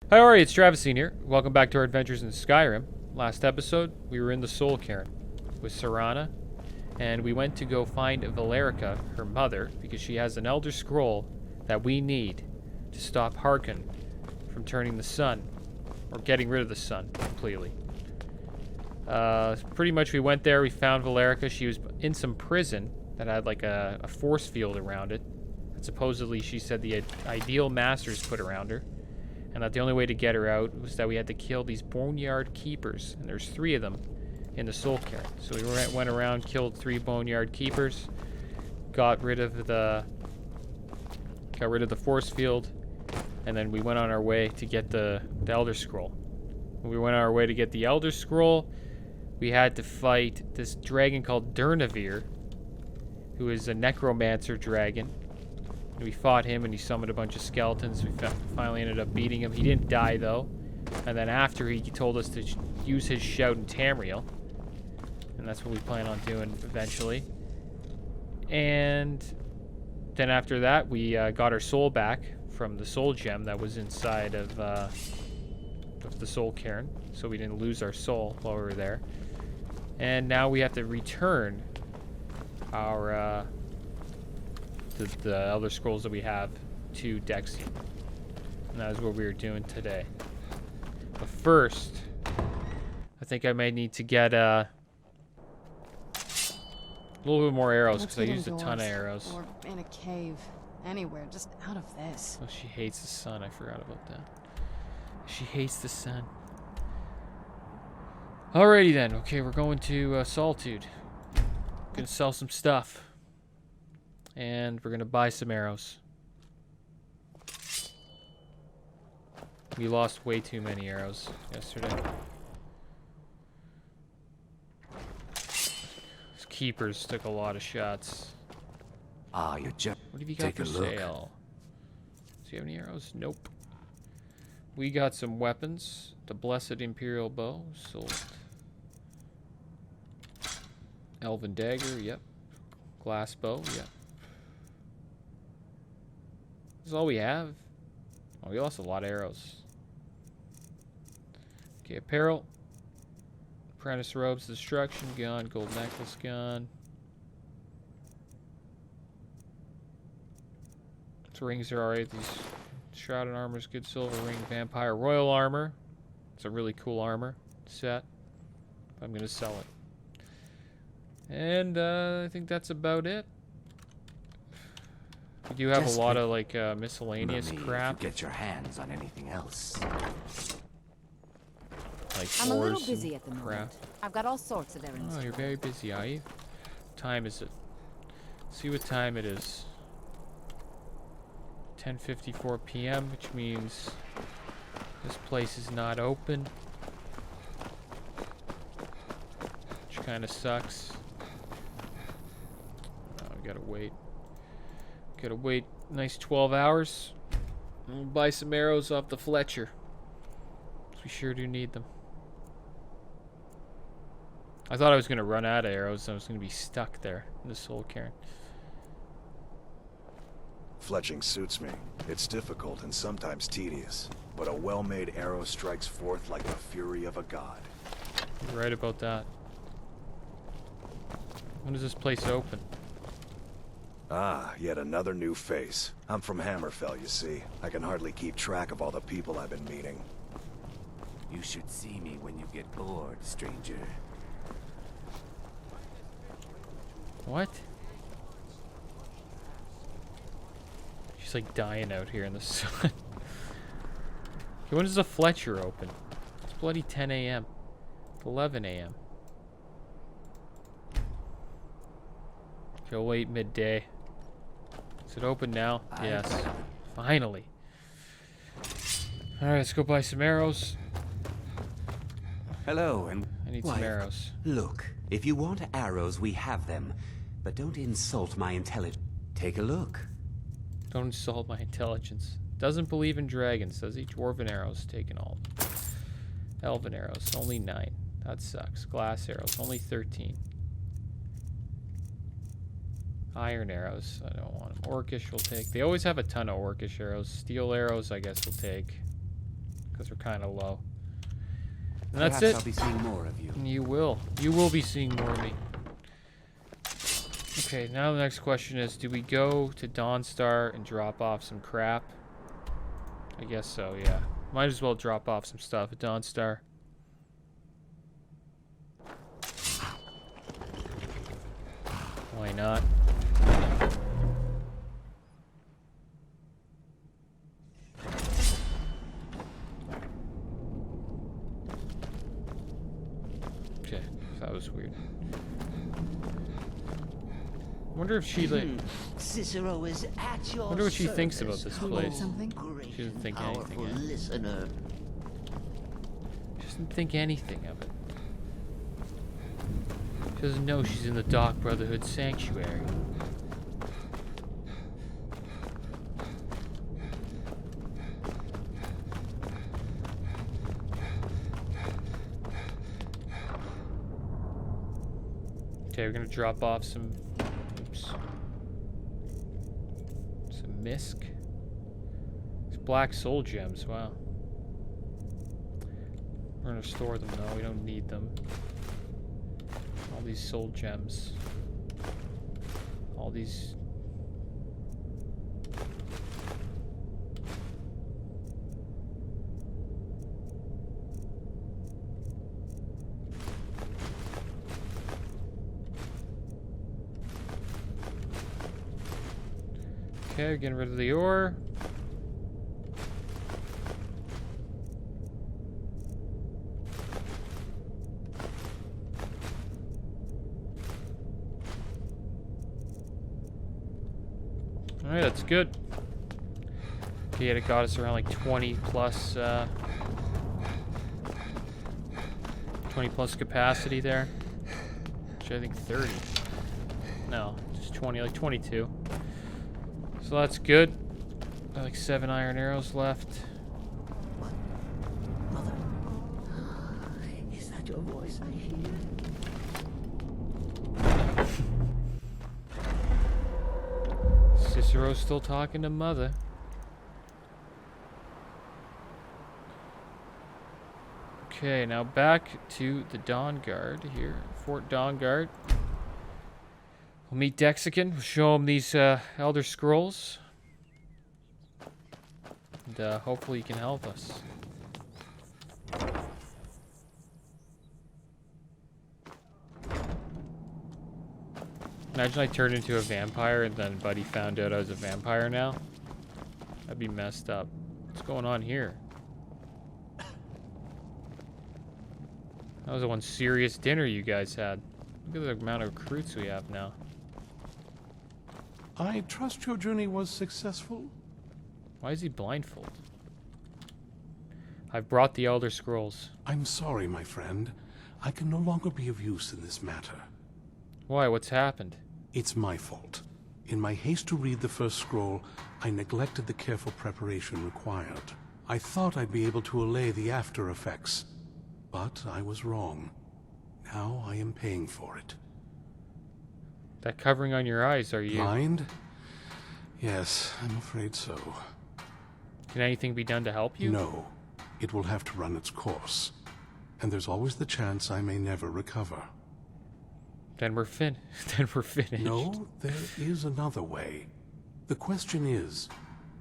Hi, Ori, it's Travisine here. Welcome back to our adventures in Skyrim. Last episode, we were in the Soul Cairn with Serana, and we went to go find Valerica, her mother, because she has an Elder Scroll that we need to stop Harkon from turning the sun, or getting rid of the sun completely. Pretty much we went there, we found Valerica. She was in some prison that had like a force field around it. And supposedly she said the ideal masters put around her. And that the only way to get her out was that we had to kill these Boneyard Keepers. And there's 3 of them in the Soul Cairn. So we went around, killed 3 Boneyard Keepers, got rid of the force field, and then we went on our way to get the Elder Scroll. When we went on our way to get the Elder Scroll, we had to fight this dragon called Durnavir, who is a necromancer dragon. We fought him and he summoned a bunch of skeletons. We finally ended up beating him. He didn't die though. And then after he told us to use his shout in Tamriel. And that's what we plan on doing eventually. And then after that we got our soul back from the soul gem that was inside of the Soul Cairn. So we didn't lose our soul while we were there. And now we have to return our the Elder Scrolls that we have to Dexy. And that is what we are doing today. But first, I think I may need to get a little bit more arrows because I used a ton of arrows. Or in a cave. Anywhere, just out of this. Oh, she hates the sun. I forgot about that. She hates the sun. Alrighty then. Okay, we're going to Solitude. Gonna sell some stuff. And we're gonna buy some arrows. We lost way too many arrows yesterday. These keepers took a lot of shots. Ah, you're just. What have you got for sale? Do you have any arrows? Nope. We got some weapons. The Blessed Imperial Bow, sold. Elven Dagger, yep. Glass Bow, yep. This is all we have. Oh, we lost a lot of arrows. Okay, apparel. Apprentice robes, destruction gun, gold necklace gun. These rings are alright. These shrouded armors, good silver ring, vampire royal armor. It's a really cool armor set. I'm gonna sell it. And I think that's about it. We do have a lot of like miscellaneous crap. Get your hands on anything else. Like I'm a little busy at the moment. crap. I've got all sorts of errands. Oh, you're very busy, are you? What time is it? See what time it is. 10:54 p.m., which means this place is not open. Which kind of sucks. Oh, we gotta wait. Gotta wait nice 12 hours. And we'll buy some arrows off the Fletcher. We sure do need them. I thought I was gonna run out of arrows and I was gonna be stuck there in the Soul Cairn. Fletching suits me. It's difficult and sometimes tedious, but a well-made arrow strikes forth like the fury of a god. You're right about that. When does this place open? Ah, yet another new face. I'm from Hammerfell, you see. I can hardly keep track of all the people I've been meeting. You should see me when you get bored, stranger. What? She's like dying out here in the sun. Okay, when does the Fletcher open? It's bloody 10 a.m. 11 a.m. Okay, wait midday. Is it open now? Yes. Finally. Alright, let's go buy some arrows. Hello, and I need some arrows. Look, if you want arrows, we have them. But don't insult my intelligence. Take a look. Don't insult my intelligence. Doesn't believe in dragons, does he? Dwarven arrows, taken all. Elven arrows, only 9. That sucks. Glass arrows, only 13. Iron arrows, I don't want them. Orcish will take. They always have a ton of Orcish arrows. Steel arrows, I guess we'll take. because we're kind of low. And that's Perhaps it. I'll be seeing more of you. You will. You will be seeing more of me. Okay, now the next question is, do we go to Dawnstar and drop off some crap? I guess so, yeah. Might as well drop off some stuff at Dawnstar. Why not? Okay, that was weird. I wonder if she like. Cicero is at your Wonder what she thinks about service. this place. Something? She doesn't think anything. Powerful listener. She doesn't think anything of it. She doesn't know she's in the Dark Brotherhood sanctuary. Okay, we're gonna drop off some. Oops. Some misc. These black soul gems. Wow. We're gonna store them though. We don't need them. All these soul gems. All these. Okay, getting rid of the ore. Alright, that's good. Okay, it got us around like 20 plus capacity there. Actually, I think 30. No, just 20, like 22. So that's good. Got like 7 iron arrows left. Mother, is that your voice I hear? Cicero's still talking to Mother. Okay, now back to the Dawnguard here. Fort Dawnguard. We'll meet Dexican. We'll show him these Elder Scrolls. And hopefully he can help us. Imagine I turned into a vampire and then Buddy found out I was a vampire now. That'd be messed up. What's going on here? That was the one serious dinner you guys had. Look at the amount of recruits we have now. I trust your journey was successful. Why is he blindfolded? I've brought the Elder Scrolls. I'm sorry, my friend. I can no longer be of use in this matter. Why? What's happened? It's my fault. In my haste to read the first scroll, I neglected the careful preparation required. I thought I'd be able to allay the after effects, but I was wrong. Now I am paying for it. That covering on your eyes, are you? Blind? Yes, I'm afraid so. Can anything be done to help you? No. It will have to run its course. And there's always the chance I may never recover. Then we're finished. No, there is another way. The question is,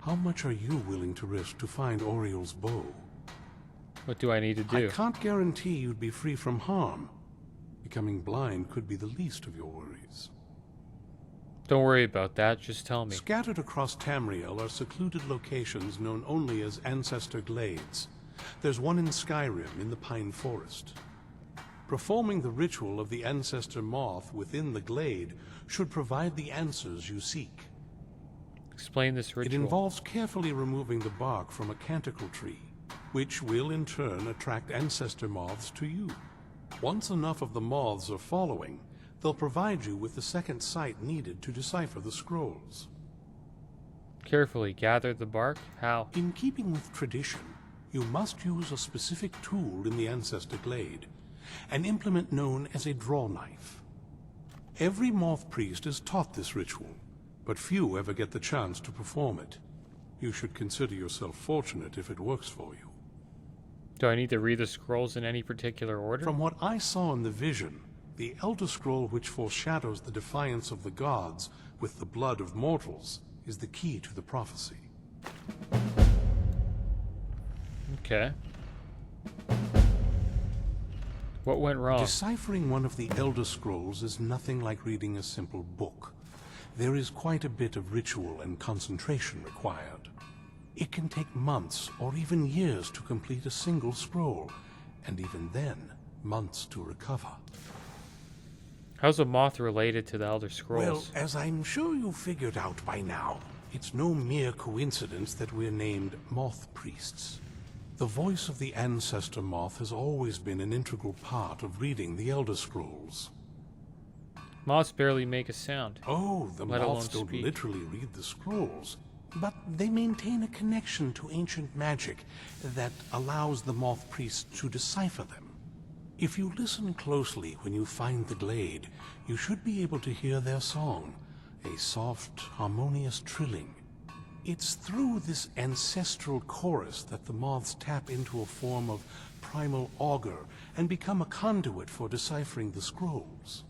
how much are you willing to risk to find Oriel's bow? What do I need to do? I can't guarantee you'd be free from harm. Becoming blind could be the least of your worries. Don't worry about that. Just tell me. Scattered across Tamriel are secluded locations known only as Ancestor Glades. There's one in Skyrim in the Pine Forest. Performing the ritual of the Ancestor Moth within the glade should provide the answers you seek. Explain this ritual. It involves carefully removing the bark from a canticle tree, which will in turn attract ancestor moths to you. Once enough of the moths are following, they'll provide you with the second sight needed to decipher the scrolls. Carefully gather the bark? How? In keeping with tradition, you must use a specific tool in the Ancestor Glade, an implement known as a draw knife. Every moth priest is taught this ritual, but few ever get the chance to perform it. You should consider yourself fortunate if it works for you. Do I need to read the scrolls in any particular order? From what I saw in the vision, the Elder Scroll which foreshadows the defiance of the gods with the blood of mortals is the key to the prophecy. Okay. What went wrong? Deciphering one of the Elder Scrolls is nothing like reading a simple book. There is quite a bit of ritual and concentration required. It can take months or even years to complete a single scroll, and even then, months to recover. How's a moth related to the Elder Scrolls? Well, as I'm sure you figured out by now, it's no mere coincidence that we're named Moth Priests. The voice of the Ancestor Moth has always been an integral part of reading the Elder Scrolls. Moths barely make a sound. Oh, the let alone moths don't speak. literally read the scrolls, but they maintain a connection to ancient magic that allows the Moth Priests to decipher them. If you listen closely when you find the glade, you should be able to hear their song, a soft, harmonious trilling. It's through this ancestral chorus that the moths tap into a form of primal augur and become a conduit for deciphering the scrolls.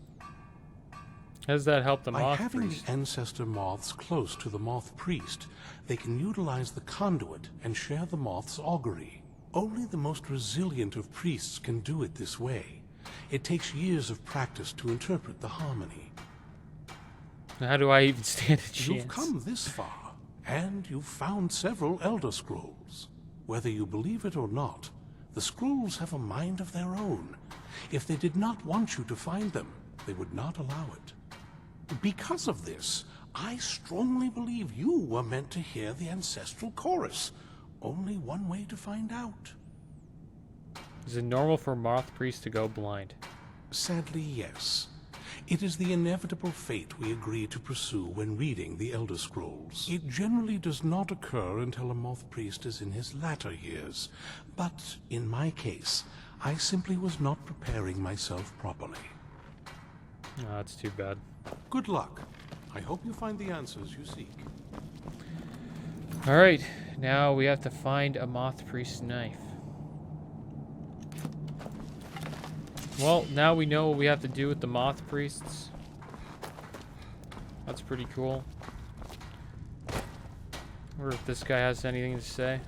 How does that help the By moth having priest? the ancestor moths close to the moth priest, they can utilize the conduit and share the moth's augury. Only the most resilient of priests can do it this way. It takes years of practice to interpret the harmony. How do I even stand a chance? You've come this far, and you've found several Elder Scrolls. Whether you believe it or not, the scrolls have a mind of their own. If they did not want you to find them, they would not allow it. Because of this, I strongly believe you were meant to hear the ancestral chorus. Only one way to find out. Is it normal for moth priests to go blind? Sadly, yes. It is the inevitable fate we agree to pursue when reading the Elder Scrolls. It generally does not occur until a moth priest is in his latter years. But in my case, I simply was not preparing myself properly. Oh, that's too bad. Good luck. I hope you find the answers you seek. Alright, now we have to find a moth priest's knife. Well, now we know what we have to do with the moth priests. That's pretty cool. Or if this guy has anything to say.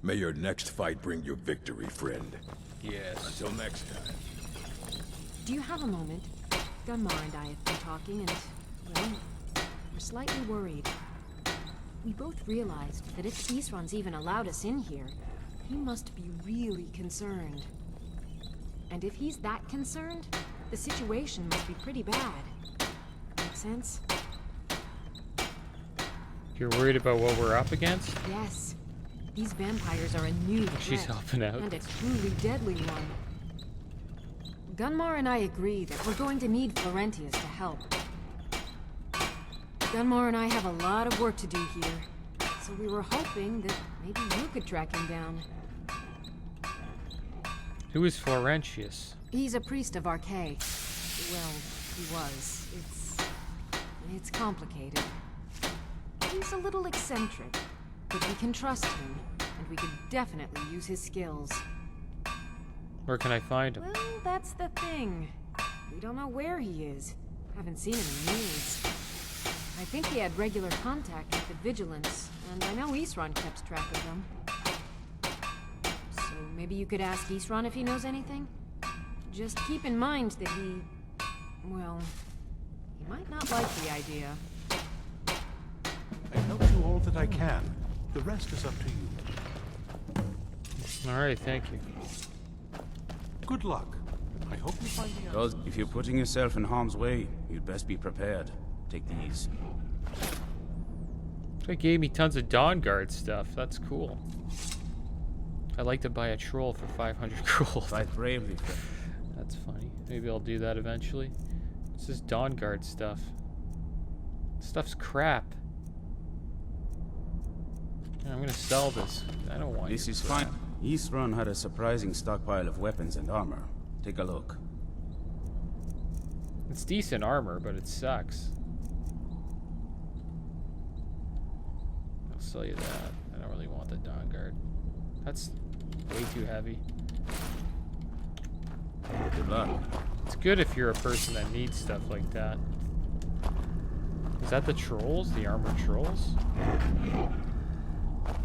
May your next fight bring you victory, friend. Yes. Until next time. Do you have a moment? Gunmar and I have been talking and, well, we're slightly worried. We both realized that if Isran's even allowed us in here, he must be really concerned. And if he's that concerned, the situation must be pretty bad. Make sense? You're worried about what we're up against? Yes. These vampires are a new threat. She's helping out. And a truly deadly one. Gunmar and I agree that we're going to need Florentius to help. Gunmar and I have a lot of work to do here, so we were hoping that maybe you could track him down. Who is Florentius? He's a priest of Archay. Well, he was. It's complicated. He's a little eccentric, but we can trust him, and we could definitely use his skills. Where can I find him? Well, that's the thing. We don't know where he is. Haven't seen him in years. I think he had regular contact with the Vigilance, and I know Isran keeps track of them. So maybe you could ask Isran if he knows anything? Just keep in mind that he might not like the idea. I helped you all that I can. The rest is up to you. Alright, thank you. Good luck. I hope you find the Because answers. if you're putting yourself in harm's way, you'd best be prepared. Take these. They gave me tons of Dawnguard stuff. That's cool. I'd like to buy a troll for 500 gold. Fight bravely, friend. That's funny. Maybe I'll do that eventually. What's this Dawnguard stuff? Stuff's crap. Yeah, I'm gonna sell this. I don't want This your is crap. fine. Isran had a surprising stockpile of weapons and armor. Take a look. It's decent armor, but it sucks. I'll sell you that. I don't really want the Dawnguard. That's way too heavy. Good luck. It's good if you're a person that needs stuff like that. Is that the trolls? The armored trolls?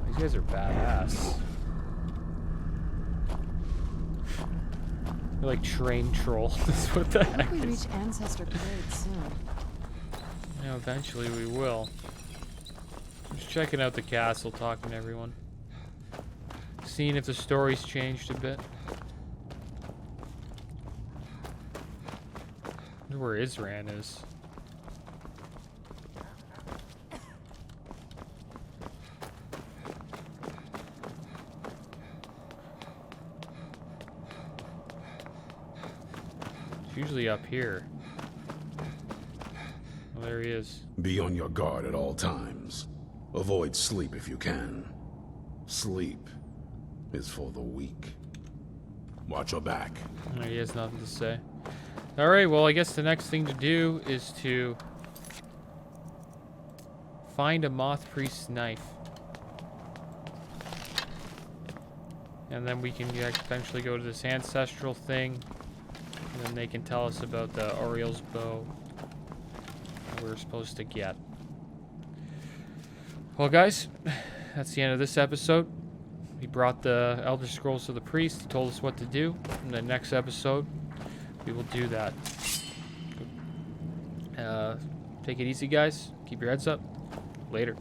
These guys are badass. They're like trained trolls. What the I heck think we is... reach Ancestor Glade soon. Yeah, eventually we will. Just checking out the castle, talking to everyone. Seeing if the story's changed a bit. I wonder where Isran is. It's usually up here. Oh, there he is. Be on your guard at all times. Avoid sleep if you can. Sleep is for the weak. Watch your back. Oh, he has nothing to say. Alright, well, I guess the next thing to do is to find a Moth Priest's knife. And then we can eventually go to this ancestral thing. And then they can tell us about the Oriel's bow that we're supposed to get. Well, guys, that's the end of this episode. We brought the Elder Scrolls to the priest. He told us what to do. In the next episode, we will do that. Take it easy, guys. Keep your heads up. Later.